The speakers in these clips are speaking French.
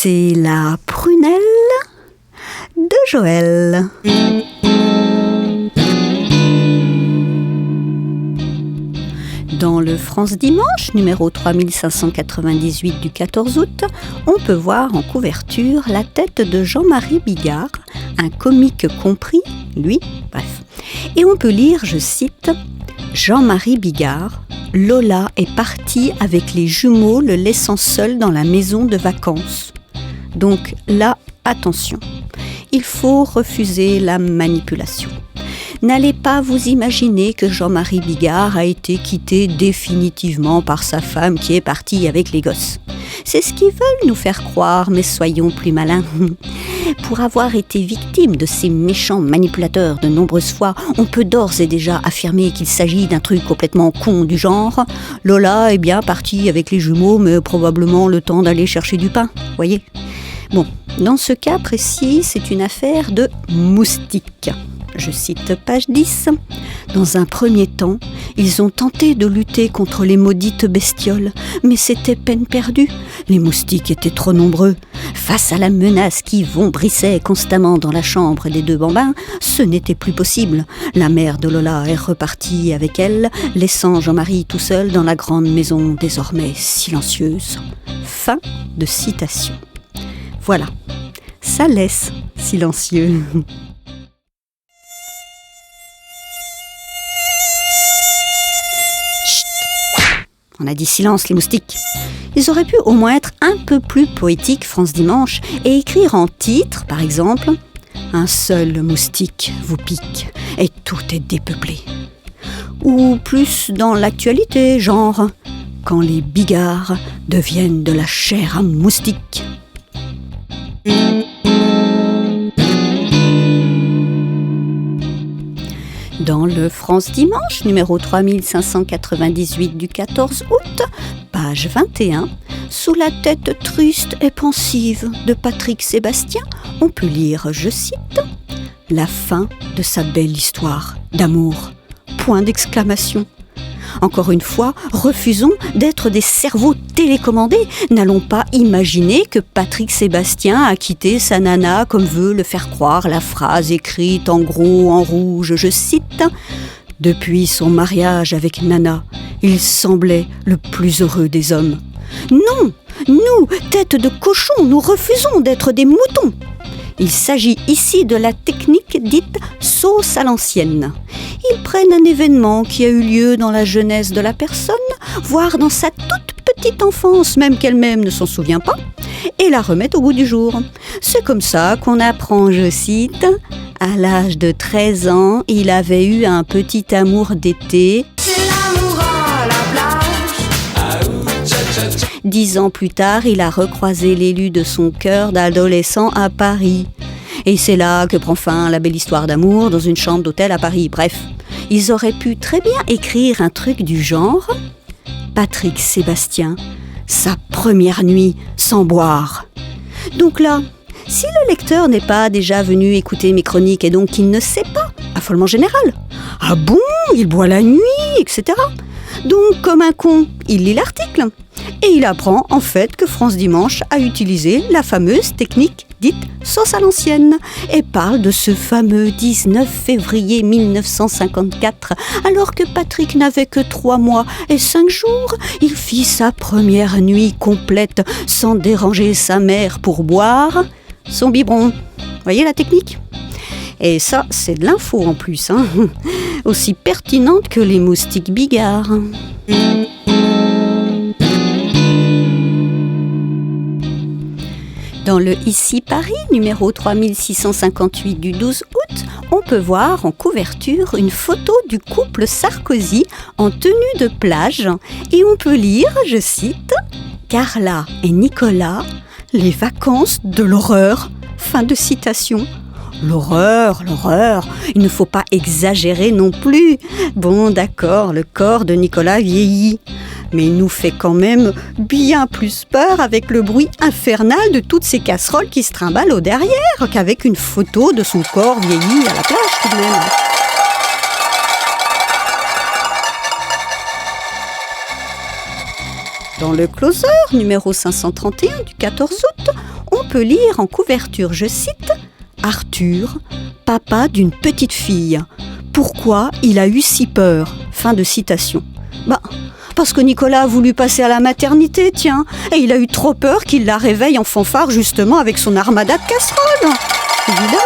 C'est la prunelle de Joël. Dans le France Dimanche, numéro 3598 du 14 août, on peut voir en couverture la tête de Jean-Marie Bigard, un comique compris, lui, bref. Et on peut lire, je cite, « Jean-Marie Bigard, Lola est partie avec les jumeaux le laissant seul dans la maison de vacances. » Donc là, attention, il faut refuser la manipulation. N'allez pas vous imaginer que Jean-Marie Bigard a été quitté définitivement par sa femme qui est partie avec les gosses. C'est ce qu'ils veulent nous faire croire, mais soyons plus malins. Pour avoir été victime de ces méchants manipulateurs de nombreuses fois, on peut d'ores et déjà affirmer qu'il s'agit d'un truc complètement con du genre « Lola est bien partie avec les jumeaux, mais probablement le temps d'aller chercher du pain. » Voyez ? Bon, dans ce cas précis, c'est une affaire de moustiques. Je cite page 10. « Dans un premier temps, ils ont tenté de lutter contre les maudites bestioles, mais c'était peine perdue. Les moustiques étaient trop nombreux. Face à la menace qui vombrissait constamment dans la chambre des deux bambins, ce n'était plus possible. La mère de Lola est repartie avec elle, laissant Jean-Marie tout seul dans la grande maison désormais silencieuse. » Fin de citation. Voilà, ça laisse silencieux. On a dit silence les moustiques. Ils auraient pu au moins être un peu plus poétiques France Dimanche et écrire en titre, par exemple, « Un seul moustique vous pique et tout est dépeuplé ». Ou plus dans l'actualité, genre « Quand les bigards deviennent de la chair à moustique ». Dans le France Dimanche, numéro 3598 du 14 août, page 21, sous la tête triste et pensive de Patrick Sébastien, on peut lire, je cite, « La fin de sa belle histoire d'amour. » Point d'exclamation. Encore une fois, refusons d'être des cerveaux télécommandés. N'allons pas imaginer que Patrick Sébastien a quitté sa nana comme veut le faire croire la phrase écrite en gros en rouge, je cite « Depuis son mariage avec Nana, il semblait le plus heureux des hommes. » Non, nous, tête de cochon, nous refusons d'être des moutons. Il s'agit ici de la technique dite « sauce à l'ancienne ». Ils prennent un événement qui a eu lieu dans la jeunesse de la personne, voire dans sa toute petite enfance, même qu'elle-même ne s'en souvient pas, et la remettent au goût du jour. C'est comme ça qu'on apprend, je cite, « À l'âge de 13 ans, il avait eu un petit amour d'été. C'est l'amour à la plage. 10 ans plus tard, il a recroisé l'élu de son cœur d'adolescent à Paris. Et c'est là que prend fin la belle histoire d'amour dans une chambre d'hôtel à Paris. » Bref, ils auraient pu très bien écrire un truc du genre « Patrick Sébastien, sa première nuit sans boire. » Donc là, si le lecteur n'est pas déjà venu écouter mes chroniques et donc qu'il ne sait pas, affolement général, « Ah bon, il boit la nuit, etc. » Donc, comme un con, il lit l'article et il apprend en fait que France Dimanche a utilisé la fameuse technique dite sauce à l'ancienne et parle de ce fameux 19 février 1954, alors que Patrick n'avait que 3 mois et 5 jours. Il fit sa première nuit complète sans déranger sa mère pour boire son biberon. Voyez la technique ? Et ça, c'est de l'info en plus, hein. Aussi pertinente que les moustiques bigards. Dans le Ici Paris, numéro 3658 du 12 août, on peut voir en couverture une photo du couple Sarkozy en tenue de plage et on peut lire, je cite, « Carla et Nicolas, les vacances de l'horreur ». Fin de citation. L'horreur, il ne faut pas exagérer non plus. Bon, d'accord, le corps de Nicolas vieillit. Mais il nous fait quand même bien plus peur avec le bruit infernal de toutes ces casseroles qui se trimballent au derrière qu'avec une photo de son corps vieilli à la plage tout de même. Dans le closer, numéro 531 du 14 août, on peut lire en couverture, je cite, « Arthur, papa d'une petite fille. Pourquoi il a eu si peur ?» Fin de citation. Parce que Nicolas a voulu passer à la maternité, tiens, et il a eu trop peur qu'il la réveille en fanfare justement avec son armada de casseroles. Évidemment.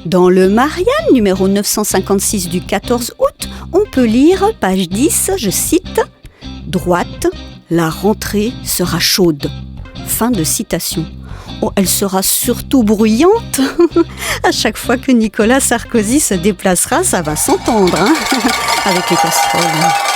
Dans le Marianne, numéro 956 du 14 août, on peut lire, page 10, je cite, « Droite, la rentrée sera chaude. » Fin de citation. Oh, elle sera surtout bruyante. À chaque fois que Nicolas Sarkozy se déplacera, ça va s'entendre, avec les casseroles.